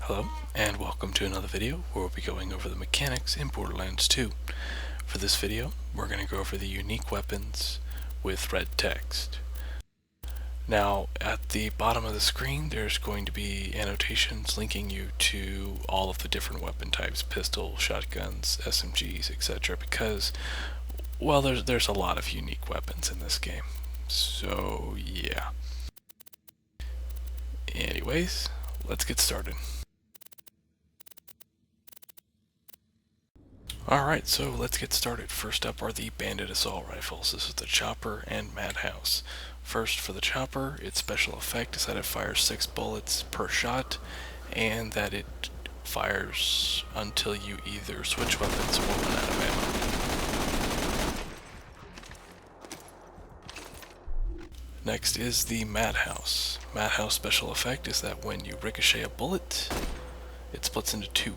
Hello, and welcome to another video where we'll be going over the mechanics in Borderlands 2. For this video, we're going to go over the unique weapons with red text. Now, at the bottom of the screen, there's going to be annotations linking you to all of the different weapon types, pistols, shotguns, SMGs, etc. because, well, there's a lot of unique weapons in this game. So, yeah. Anyways, let's get started. Alright, so let's get started. First up are the Bandit Assault Rifles. This is the Chopper and Madhouse. First, for the Chopper, its special effect is that it fires 6 bullets per shot, and that it fires until you either switch weapons or run out of ammo. Next is the Madhouse. Madhouse special effect is that when you ricochet a bullet, it splits into 2.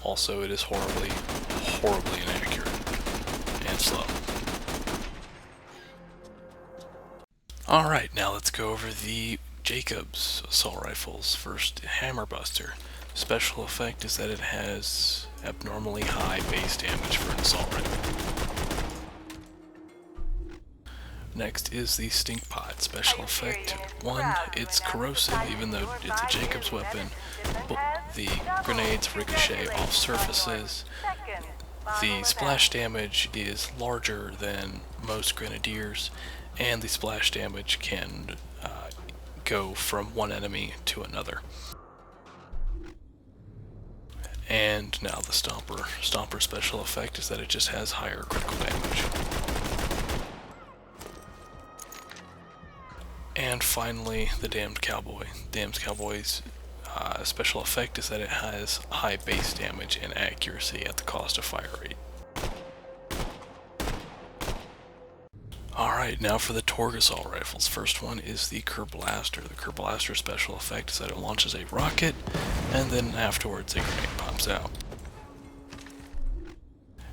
Also, it is horribly inaccurate and slow. Alright, now let's go over the Jakobs Assault Rifles. First, Hammer Buster. Special effect is that it has abnormally high base damage for an assault rifle. Next is the Stink Pot. Special effect 1, it's corrosive even though it's a Jakobs weapon. The grenades ricochet off surfaces. The splash damage is larger than most grenadiers, and the splash damage can go from one enemy to another. And now the Stomper. Stomper special effect is that it just has higher critical damage. And finally, the Damned Cowboy. Damned Cowboy's special effect is that it has high base damage and accuracy at the cost of fire rate. Alright, now for the Torgue Assault Rifles. First one is the Kerblaster. The Kerblaster special effect is that it launches a rocket, and then afterwards a grenade pops out.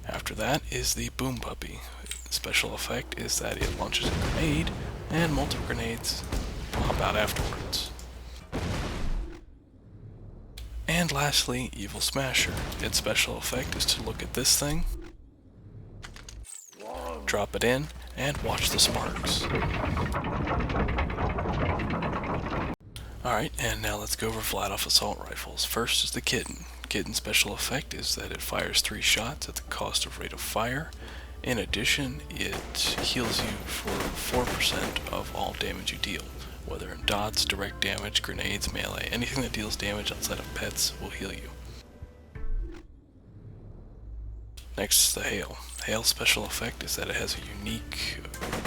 After that is the Boom Puppy. Special effect is that it launches a grenade, and multiple grenades pop out afterwards. And lastly, Evil Smasher. Its special effect is to look at this thing, drop it in, and watch the sparks. Alright, and now let's go over Vladoff Assault Rifles. First is the Kitten. Kitten's special effect is that it fires 3 shots at the cost of rate of fire. In addition, it heals you for 4% of all damage you deal. Whether in dots, direct damage, grenades, melee, anything that deals damage outside of pets will heal you. Next is the Hail. Hail's special effect is that it has a unique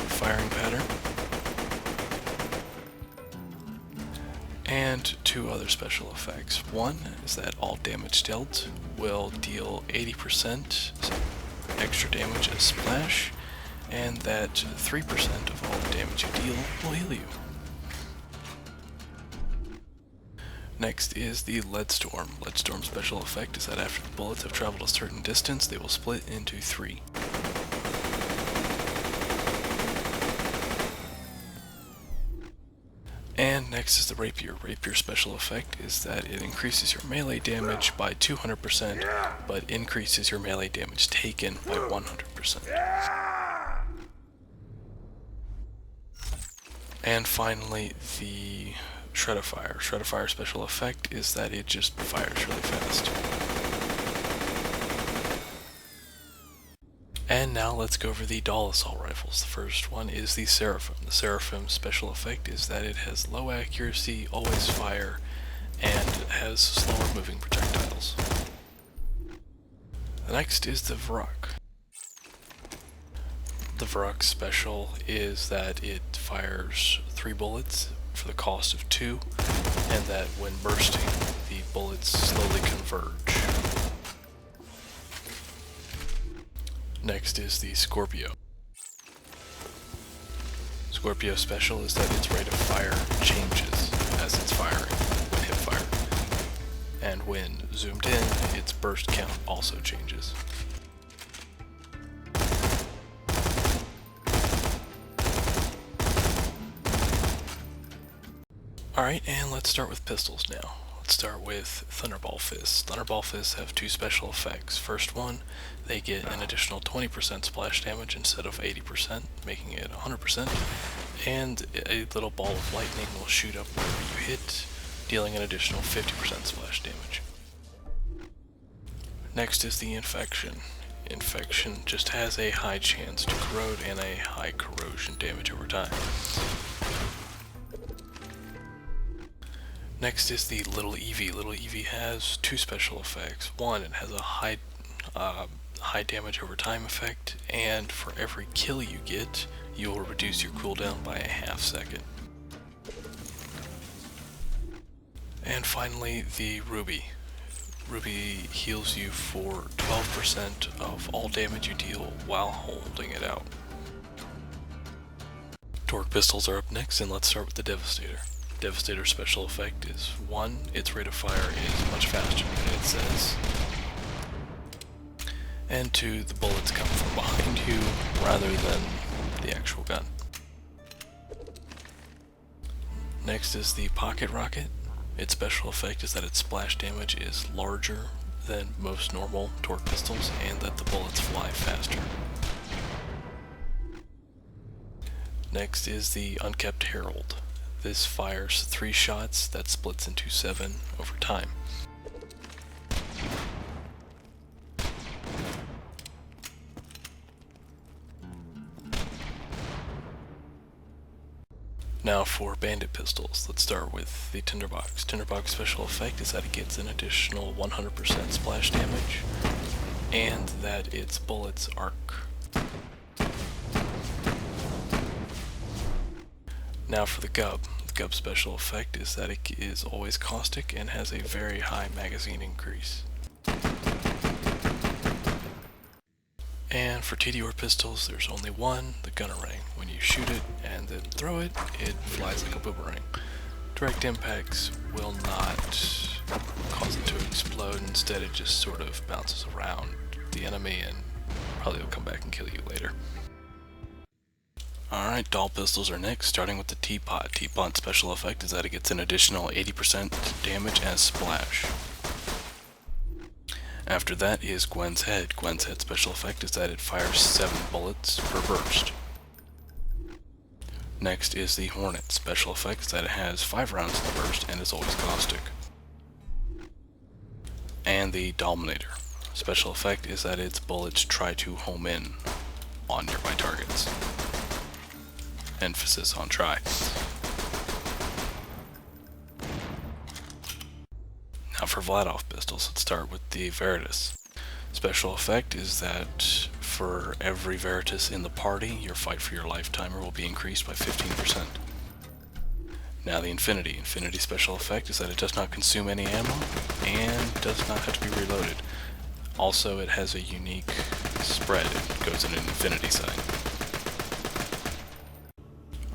firing pattern. And 2 other special effects. One is that all damage dealt will deal 80% extra damage as splash, and that 3% of all the damage you deal will heal you. Next is the Leadstorm. Leadstorm special effect is that after the bullets have traveled a certain distance, they will split into 3. And next is the Rapier. Rapier special effect is that it increases your melee damage by 200%, but increases your melee damage taken by 100%. And finally, the Shredifire. Shredifire special effect is that it just fires really fast. And now let's go over the Dahl Assault Rifles. The first one is the Seraphim. The Seraphim special effect is that it has low accuracy, always fire, and has slower moving projectiles. The next is the Varrock. The Varrock special is that it fires 3 bullets for the cost of 2, and that when bursting, the bullets slowly converge. Next is the Scorpio. Scorpio special is that its rate of fire changes as it's firing when hip fire, and when zoomed in, its burst count also changes. Alright, and let's start with pistols now. Let's start with Thunderball Fists. Thunderball Fists have two special effects. First one, they get an additional 20% splash damage instead of 80%, making it 100%, and a little ball of lightning will shoot up wherever you hit, dealing an additional 50% splash damage. Next is the Infection. Infection just has a high chance to corrode and a high corrosion damage over time. Next is the Little Eevee. Little Eevee has two special effects. One, it has a high damage over time effect, and for every kill you get, you will reduce your cooldown by a half second. And finally, the Ruby. Ruby heals you for 12% of all damage you deal while holding it out. Torque pistols are up next, and let's start with the Devastator. Devastator's special effect is 1, its rate of fire is much faster than it says, and 2, the bullets come from behind you rather than the actual gun. Next is the Pocket Rocket. Its special effect is that its splash damage is larger than most normal torque pistols and that the bullets fly faster. Next is the Unkept Herald. This fires 3 shots that splits into 7 over time. Now for bandit pistols, let's start with the Tinderbox. Tinderbox special effect is that it gets an additional 100% splash damage and that its bullets arc. Now for the Gub. The Gub special effect is that it is always caustic and has a very high magazine increase. And for TDR pistols, there's only one, the Gunnerang. When you shoot it and then throw it, it flies like a boomerang. Direct impacts will not cause it to explode, instead it just sort of bounces around the enemy and probably will come back and kill you later. Alright, Dahl pistols are next, starting with the Teapot. Teapot's special effect is that it gets an additional 80% damage as splash. After that is Gwen's Head. Gwen's Head special effect is that it fires 7 bullets per burst. Next is the Hornet. Special effect is that it has 5 rounds in the burst and is always caustic. And the Dominator. Special effect is that its bullets try to home in on nearby targets. Emphasis on try. Now for Vladoff pistols, let's start with the Veritas. Special effect is that for every Veritas in the party, your fight for your life timer will be increased by 15%. Now the Infinity. Infinity special effect is that it does not consume any ammo and does not have to be reloaded. Also, it has a unique spread. It goes in an infinity sign.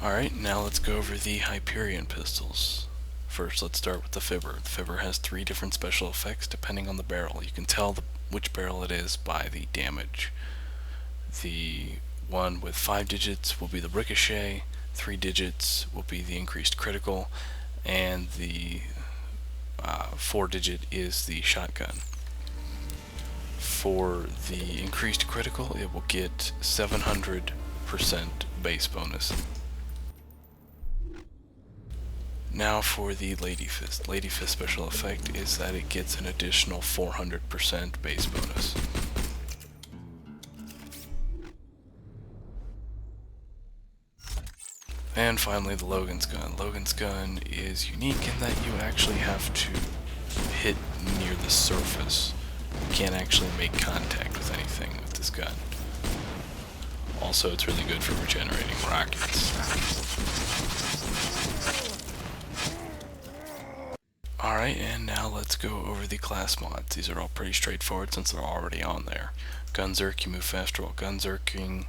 Alright, now let's go over the Hyperion pistols. First, let's start with the Fibber. The Fibber has 3 different special effects depending on the barrel. You can tell which barrel it is by the damage. The one with 5 digits will be the Ricochet, 3 digits will be the increased critical, and the 4 digit is the shotgun. For the increased critical, it will get 700% base bonus. Now for the Lady Fist. Lady Fist special effect is that it gets an additional 400% base bonus. And finally the Logan's Gun. Logan's Gun is unique in that you actually have to hit near the surface. You can't actually make contact with anything with this gun. Also, it's really good for regenerating rockets. Alright, and now let's go over the class mods. These are all pretty straightforward since they're already on there. Gunzerk, you move faster while gunzerking.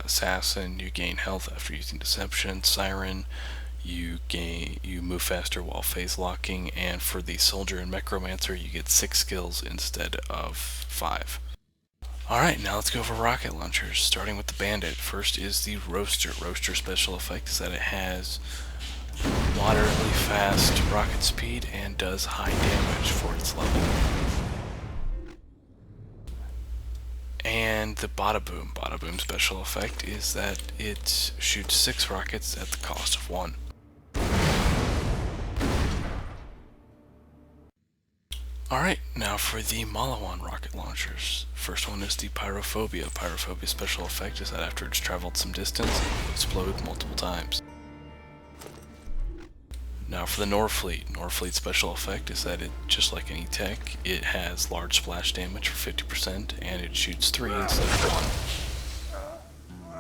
Assassin, you gain health after using Deception. Siren, you move faster while phase locking. And for the Soldier and Necromancer, you get 6 skills instead of 5. Alright, now let's go over rocket launchers, starting with the Bandit. First is the Roaster. Roaster special effect is that it has moderately fast rocket speed and does high damage for its level. And the Bada Boom special effect is that it shoots 6 rockets at the cost of 1. Alright, now for the Malawan rocket launchers. First one is the Pyrophobia. Pyrophobia special effect is that after it's traveled some distance, it will explode multiple times. Now for the Norfleet. Norfleet special effect is that it, just like any tech, it has large splash damage for 50% and it shoots 3 instead of 1.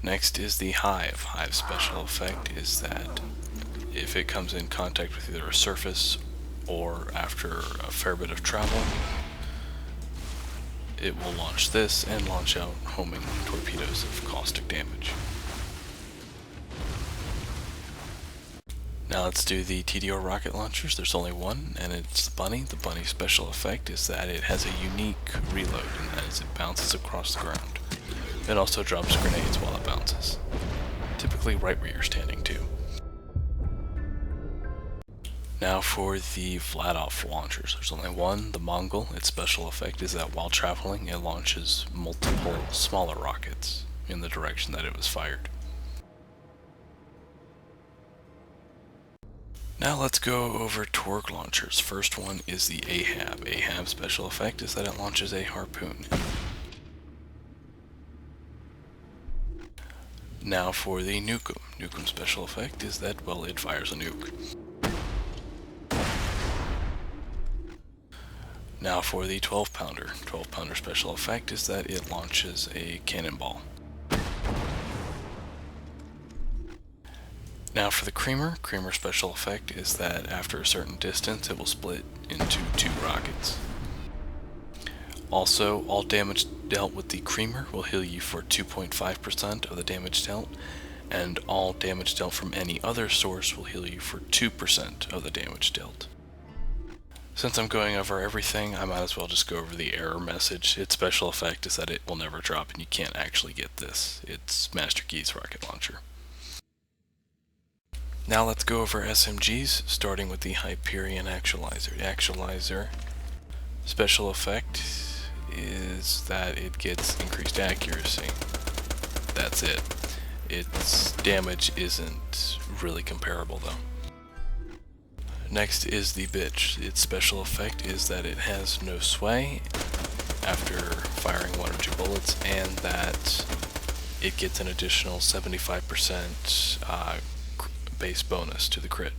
Next is the Hive. Hive special effect is that if it comes in contact with either a surface or after a fair bit of travel, it will launch this and launch out homing torpedoes of caustic damage. Now let's do the TDO rocket launchers. There's only one, and it's the Bunny. The Bunny special effect is that it has a unique reload, and that is it bounces across the ground. It also drops grenades while it bounces, typically right where you're standing too. Now for the Vladof launchers. There's only one, the Mongol. Its special effect is that while traveling, it launches multiple smaller rockets in the direction that it was fired. Now let's go over Torg launchers. First one is the Ahab. Ahab's special effect is that it launches a harpoon. Now for the Nukem. Nukem's special effect is that, well, it fires a nuke. Now for the 12-pounder. 12-pounder special effect is that it launches a cannonball. Now for the Creamer. Creamer special effect is that after a certain distance it will split into 2 rockets. Also, all damage dealt with the Creamer will heal you for 2.5% of the damage dealt, and all damage dealt from any other source will heal you for 2% of the damage dealt. Since I'm going over everything, I might as well just go over the error message. Its special effect is that it will never drop and you can't actually get this. It's Master Key's rocket launcher. Now let's go over SMGs, starting with the Hyperion Actualizer. The Actualizer special effect is that it gets increased accuracy. That's it. Its damage isn't really comparable though. Next is the Bitch. Its special effect is that it has no sway after firing 1 or 2 bullets, and that it gets an additional 75% base bonus to the crit.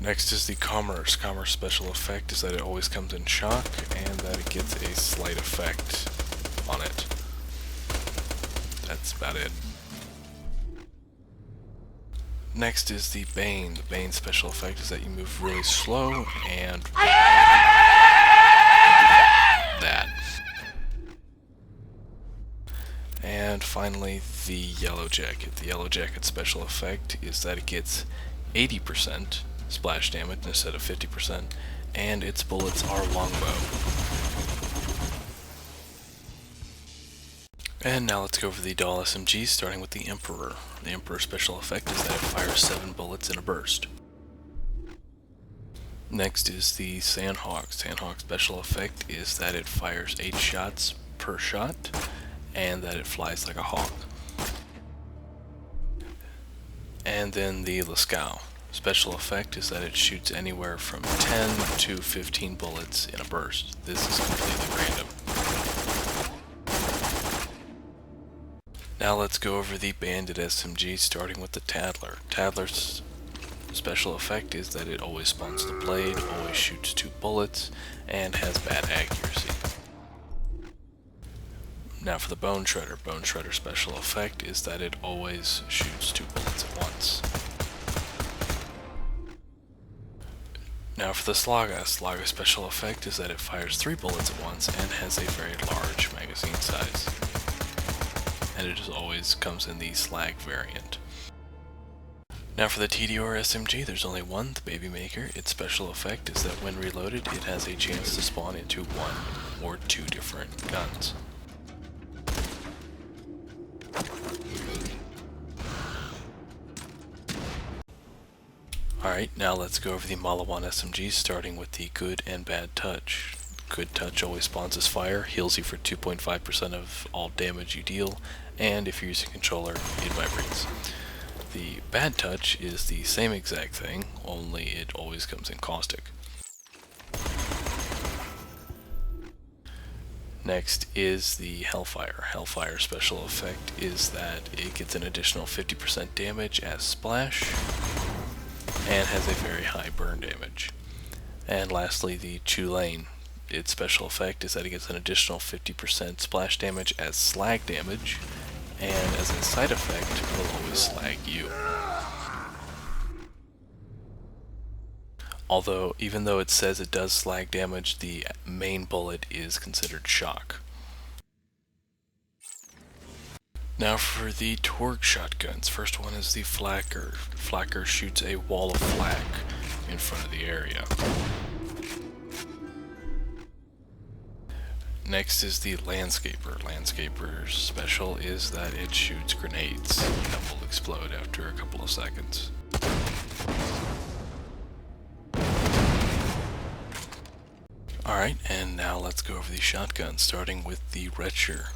Next is the Commerce. Commerce special effect is that it always comes in shock, and that it gets a slight effect on it. That's about it. Next is the Bane. The Bane special effect is that you move really slow and that. And finally, the Yellow Jacket. The Yellow Jacket special effect is that it gets 80% splash damage instead of 50%, and its bullets are longbow. And now let's go over the Dahl SMG, starting with the Emperor. The Emperor special effect is that it fires 7 bullets in a burst. Next is the Sandhawk. Sandhawk special effect is that it fires 8 shots per shot, and that it flies like a hawk. And then the Lascaux. Special effect is that it shoots anywhere from 10 to 15 bullets in a burst. This is completely random. Now let's go over the Bandit SMG, starting with the Tadler. Tadler's special effect is that it always spawns the blade, always shoots 2 bullets, and has bad accuracy. Now for the Bone Shredder. Bone Shredder special effect is that it always shoots 2 bullets at once. Now for the Slaga. Slaga special effect is that it fires 3 bullets at once and has a very large magazine size. And it just always comes in the Slag variant. Now for the TDR SMG, there's only one, the Baby Maker. Its special effect is that when reloaded, it has a chance to spawn into 1 or 2 different guns. Alright, now let's go over the Malawan SMGs, starting with the Good and Bad Touch. Good Touch always spawns as fire, heals you for 2.5% of all damage you deal, and if you're using a controller, it vibrates. The Bad Touch is the same exact thing, only it always comes in caustic. Next is the Hellfire. Hellfire special effect is that it gets an additional 50% damage as splash, and has a very high burn damage. And lastly, the Tulane. Its special effect is that it gets an additional 50% splash damage as slag damage, and as a side effect, will always slag you. Although, even though it says it does slag damage, the main bullet is considered shock. Now for the Torgue shotguns. First one is the Flacker. Flacker shoots a wall of flak in front of the area. Next is the Landscaper. Landscaper's special is that it shoots grenades that will explode after a couple of seconds. Alright, and now let's go over the shotgun, starting with the Retcher.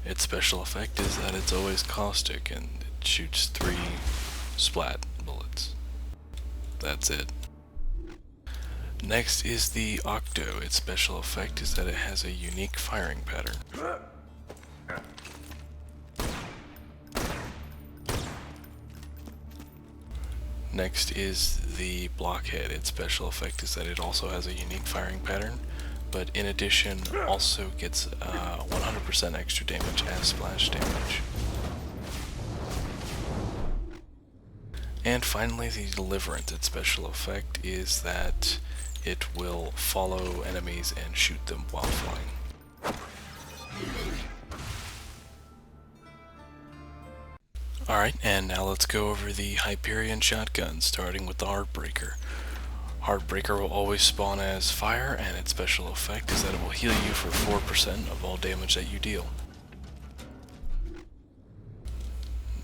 Its special effect is that it's always caustic, and it shoots 3 splat bullets. That's it. Next is the Octo. Its special effect is that it has a unique firing pattern. Next is the Blockhead. Its special effect is that it also has a unique firing pattern, but in addition also gets 100% extra damage as splash damage. And finally, the Deliverance. Its special effect is that it will follow enemies and shoot them while flying. Alright, and now let's go over the Hyperion shotgun, starting with the Heartbreaker. Heartbreaker will always spawn as fire, and its special effect is that it will heal you for 4% of all damage that you deal.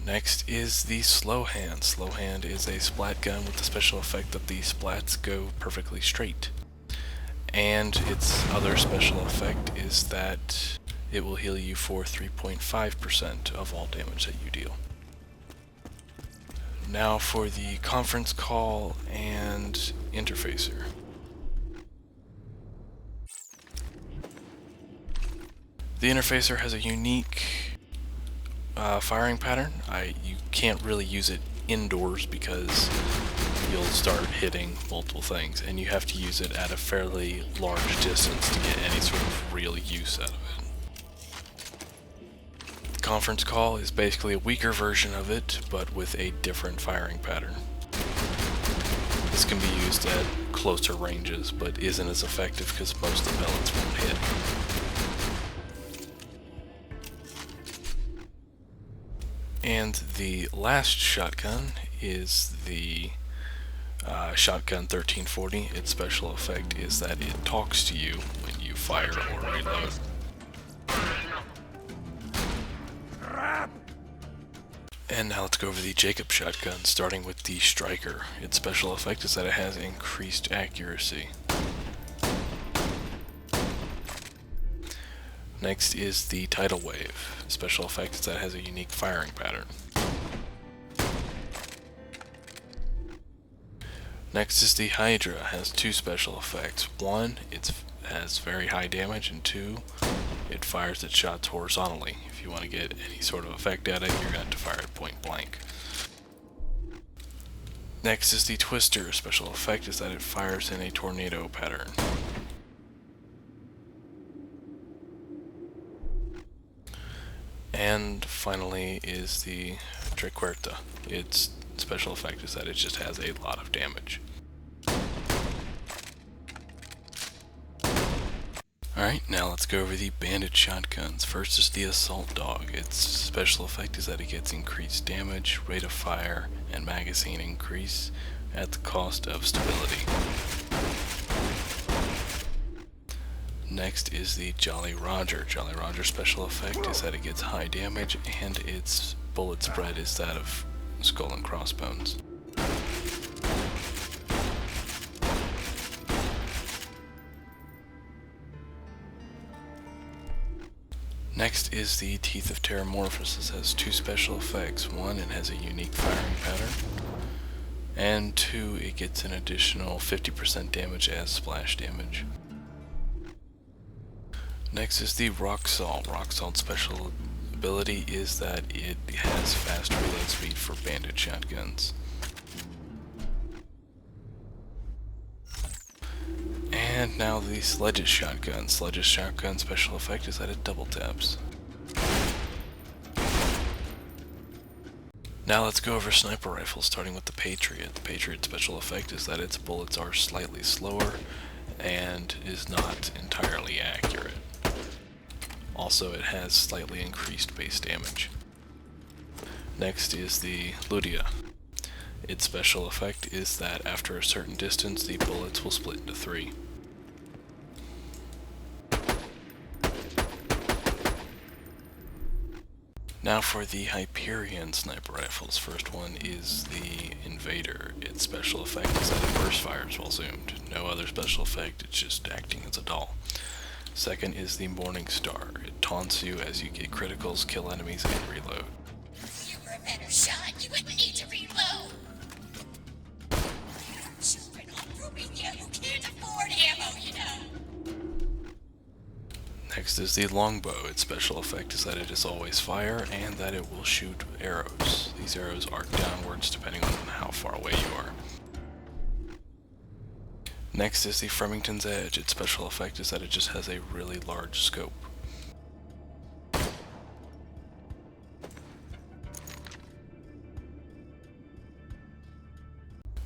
Next is the Slowhand. Slowhand is a splat gun with the special effect that the splats go perfectly straight. And its other special effect is that it will heal you for 3.5% of all damage that you deal. Now for the Conference Call and Interfacer. The Interfacer has a unique firing pattern. You can't really use it indoors because you'll start hitting multiple things, and you have to use it at a fairly large distance to get any sort of real use out of it. The Conference Call is basically a weaker version of it, but with a different firing pattern. This can be used at closer ranges, but isn't as effective because most of the pellets won't hit. And the last shotgun is the Shotgun 1340. Its special effect is that it talks to you when you fire or reload. And now let's go over the Jakobs shotgun, starting with the Striker. Its special effect is that it has increased accuracy. Next is the Tidal Wave. Special effect is that it has a unique firing pattern. Next is the Hydra. It has 2 special effects. 1, it has very high damage, and 2, it fires its shots horizontally. If you want to get any sort of effect at it, you're going to have to fire it point blank. Next is the Twister. Special effect is that it fires in a tornado pattern. And finally is the Triquerta. Its special effect is that it just has a lot of damage. Alright, now let's go over the Bandit shotguns. First is the Assault Dog. Its special effect is that it gets increased damage, rate of fire, and magazine increase at the cost of stability. Next is the Jolly Roger. Jolly Roger's special effect is that it gets high damage, and its bullet spread is that of skull and crossbones. Next is the Teeth of Terramorphous. This has two special effects. One, it has a unique firing pattern, and two, it gets an additional 50% damage as splash damage. Next is the Rock Salt. Rock Salt's special ability is that it has fast reload speed for bandit shotguns. And now the Sledge's Shotgun. Sledge's Shotgun special effect is that it double taps. Now let's go over sniper rifles, starting with the Patriot. The Patriot special effect is that its bullets are slightly slower and is not entirely accurate. Also, it has slightly increased base damage. Next is the Ludia. Its special effect is that after a certain distance, the bullets will split into 3. Now for the Hyperion sniper rifles. First one is the Invader. Its special effect is that it burst fires while zoomed. No other special effect, it's just acting as a doll. Second is the Morning Star. It taunts you as you get criticals, kill enemies, and reload. If you were a better shot, you wouldn't need to reload. Children on Rubia who can't afford ammo, you know. Next is the Longbow. Its special effect is that it is always fire and that it will shoot arrows. These arrows arc downwards depending on how far away you are. Next is the Fremington's Edge. Its special effect is that it just has a really large scope.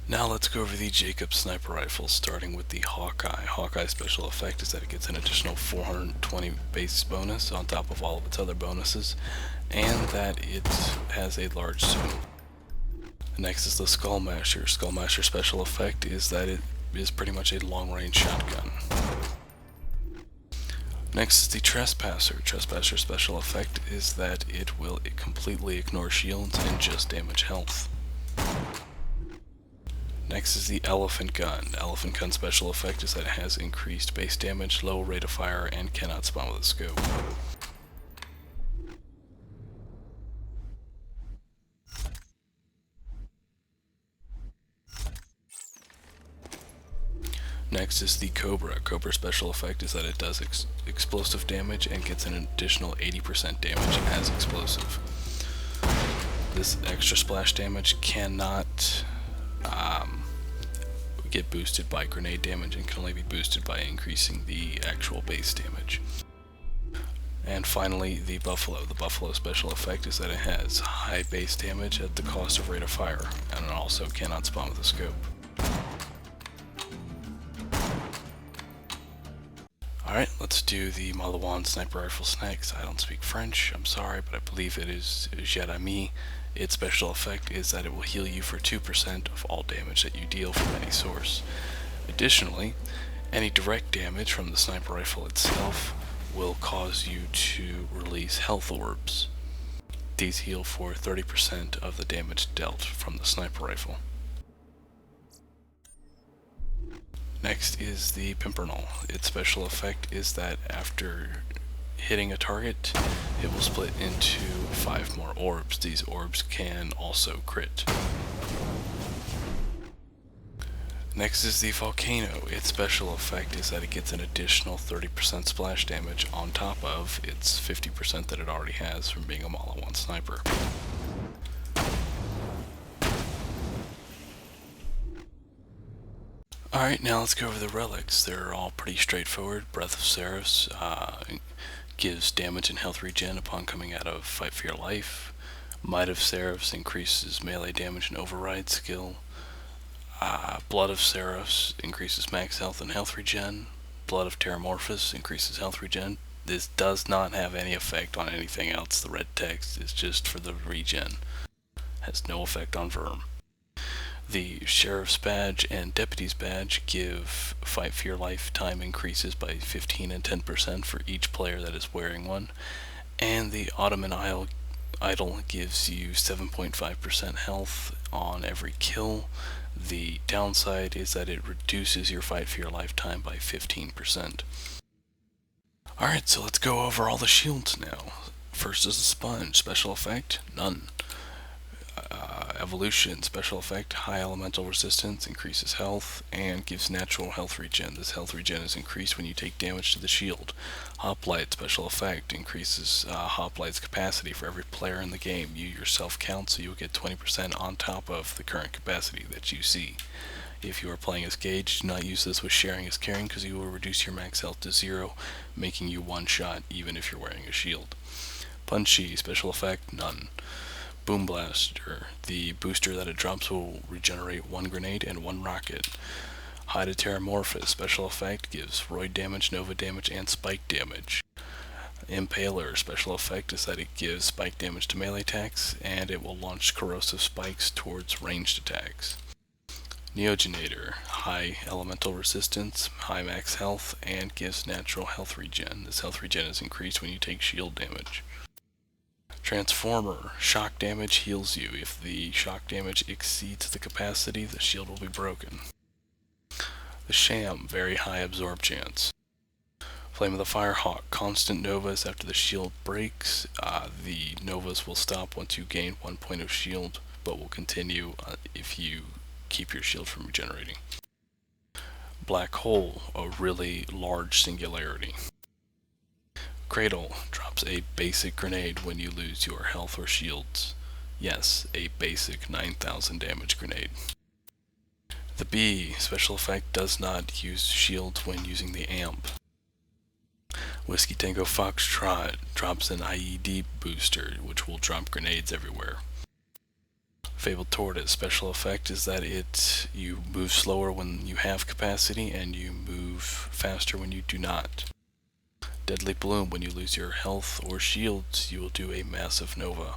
Now let's go over the Jakobs Sniper Rifle, starting with the Hawkeye. Hawkeye's special effect is that it gets an additional 420 base bonus on top of all of its other bonuses, and that it has a large zoom. Next is the Skullmasher. Skullmasher's special effect is that it is pretty much a long-range shotgun. Next is the Trespasser. Trespasser's special effect is that it will completely ignore shields and just damage health. Next is the Elephant Gun. The Elephant Gun's special effect is that it has increased base damage, low rate of fire, and cannot spawn with a scope. Next is the Cobra. Cobra's special effect is that it does explosive damage and gets an additional 80% damage as explosive. This extra splash damage cannot get boosted by grenade damage and can only be boosted by increasing the actual base damage. And finally, the Buffalo. The Buffalo special effect is that it has high base damage at the cost of rate of fire, and it also cannot spawn with a scope. Alright, let's do the Malawan Sniper Rifles next. I don't speak French, I'm sorry, but I believe it is Jeremy. Its special effect is that it will heal you for 2% of all damage that you deal from any source. Additionally, any direct damage from the sniper rifle itself will cause you to release health orbs. These heal for 30% of the damage dealt from the sniper rifle. Next is the Pimpernel. Its special effect is that after hitting a target, it will split into 5 more orbs. These orbs can also crit. Next is the Volcano. Its special effect is that it gets an additional 30% splash damage on top of its 50% that it already has from being a Malawan sniper. Alright, now let's go over the relics. They're all pretty straightforward. Breath of Seraphs gives damage and health regen upon coming out of Fight for Your Life. Might of Seraphs increases melee damage and override skill. Blood of Seraphs increases max health and health regen. Blood of Terramorphous increases health regen. This does not have any effect on anything else. The red text is just for the regen. Has no effect on Verm. The Sheriff's Badge and Deputy's Badge give Fight for Your Life time increases by 15 and 10% for each player that is wearing one. And the Ottoman Idol gives you 7.5% health on every kill. The downside is that it reduces your Fight for Your Life time by 15%. Alright, so let's go over all the shields now. First is the sponge. Special effect, none. Evolution, special effect, high elemental resistance, increases health, and gives natural health regen. This health regen is increased when you take damage to the shield. Hoplite, special effect, increases Hoplite's capacity for every player in the game. You yourself count, so you'll get 20% on top of the current capacity that you see. If you are playing as Gage, do not use this with sharing as carrying, because you will reduce your max health to 0, making you one shot even if you're wearing a shield. Punchy, special effect, none. Boom Blaster, the booster that it drops will regenerate 1 grenade and 1 rocket. Hide Terramorphous, special effect, gives Roid damage, Nova damage, and spike damage. Impaler, special effect is that it gives spike damage to melee attacks, and it will launch corrosive spikes towards ranged attacks. Neogenator, high elemental resistance, high max health, and gives natural health regen. This health regen is increased when you take shield damage. Transformer, shock damage heals you. If the shock damage exceeds the capacity, the shield will be broken. The Sham, very high absorb chance. Flame of the Firehawk, constant novas after the shield breaks. The novas will stop once you gain 1 point of shield, but will continue if you keep your shield from regenerating. Black Hole, a really large singularity. Cradle drops a basic grenade when you lose your health or shields. Yes, a basic 9,000 damage grenade. The Bee, special effect, does not use shields when using the amp. Whiskey Tango Foxtrot drops an IED booster, which will drop grenades everywhere. Fabled Tortoise, special effect is that you move slower when you have capacity, and you move faster when you do not. Deadly Bloom, when you lose your health or shields, you will do a massive nova.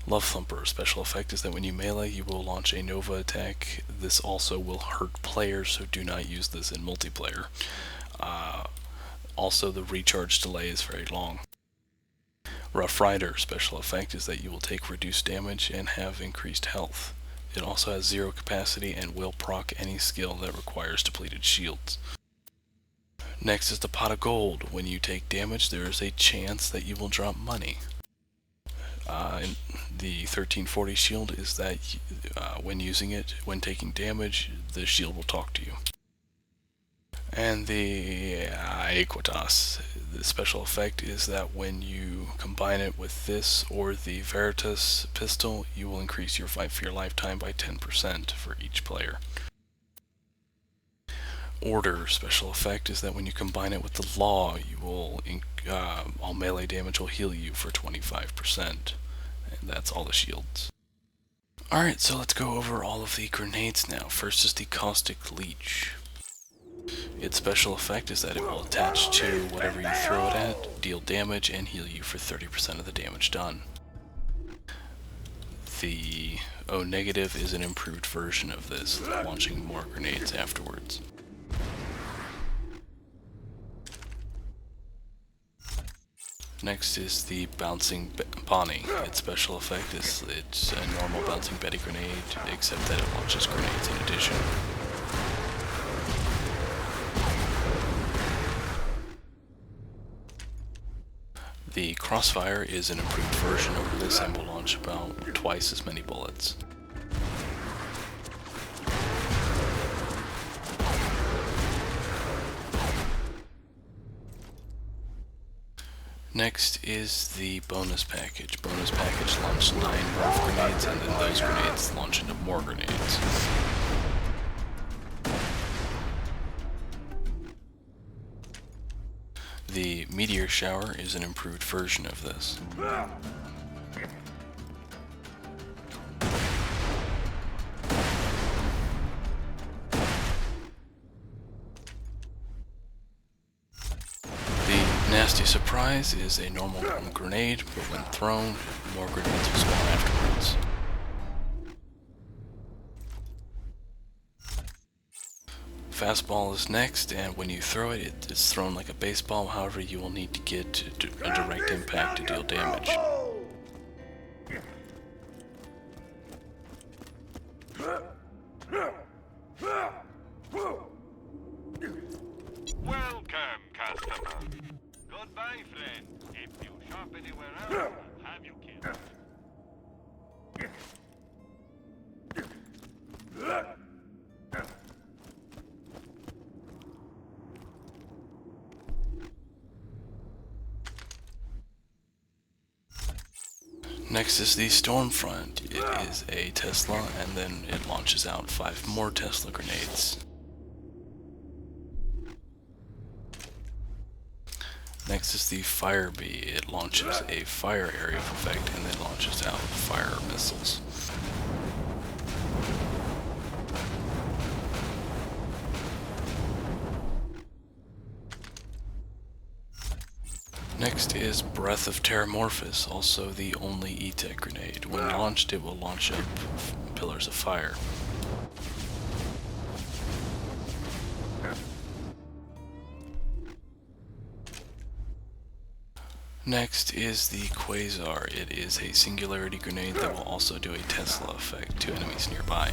Love Thumper, special effect is that when you melee, you will launch a nova attack. This also will hurt players, so do not use this in multiplayer. Also, the recharge delay is very long. Rough Rider, special effect is that you will take reduced damage and have increased health. It also has 0 capacity and will proc any skill that requires depleted shields. Next is the Pot of Gold. When you take damage, there is a chance that you will drop money. The 1340 shield is that when using it, when taking damage, the shield will talk to you. And the Aequitas, the special effect is that when you combine it with this or the Jakobs Pistol, you will increase your fight for your lifetime by 10% for each player. Order, special effect is that when you combine it with the Law, you will all melee damage will heal you for 25%, and that's all the shields. Alright, so let's go over all of the grenades now. First is the Caustic Leech. Its special effect is that it will attach to whatever you throw it at, deal damage, and heal you for 30% of the damage done. The O negative is an improved version of this, launching more grenades afterwards. Next is the Bouncing Bonnie. Its special effect is it's a normal Bouncing Betty grenade, except that it launches grenades in addition. The Crossfire is an improved version of this and will launch about twice as many bullets. Next is the Bonus Package. Bonus Package launches 9 morph grenades, and then those grenades launch into more grenades. The Meteor Shower is an improved version of this. The Nasty Surprise is a normal grenade, but when thrown, more grenades will spawn afterwards. Fastball is next, and when you throw it, it is thrown like a baseball. However, you will need to get a direct impact to deal damage. Welcome, customer. my friend. If you shop anywhere else, I'll have you killed. Next is the Stormfront. It is a Tesla, and then it launches out 5 more Tesla grenades. Next is the Fire Bee. It launches a fire area effect and then launches out fire missiles. Next is Breath of Terramorphous, also the only E-Tech grenade. When launched, it will launch up pillars of fire. Next is the Quasar. It is a singularity grenade that will also do a Tesla effect to enemies nearby.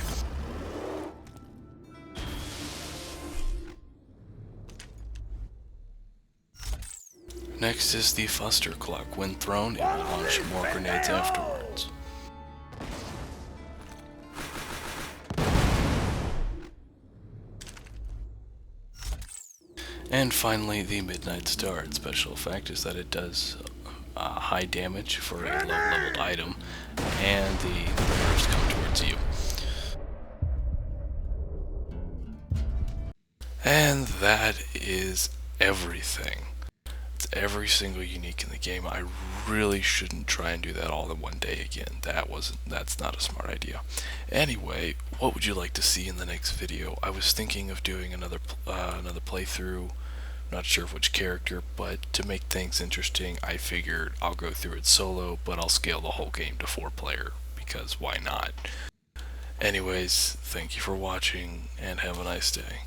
Next is the Fuster Clock. When thrown, it will launch more grenades afterwards. And finally, the Midnight Star. Its special effect is that it does high damage for a low-leveled item, and the nerves come towards you. And that is everything. It's every single unique in the game. I really shouldn't try and do that all in one day again. That's not a smart idea. Anyway, what would you like to see in the next video? I was thinking of doing another playthrough. Not sure of which character, but to make things interesting, I figured I'll go through it solo, but I'll scale the whole game to 4-player, because why not? Anyways, thank you for watching, and have a nice day.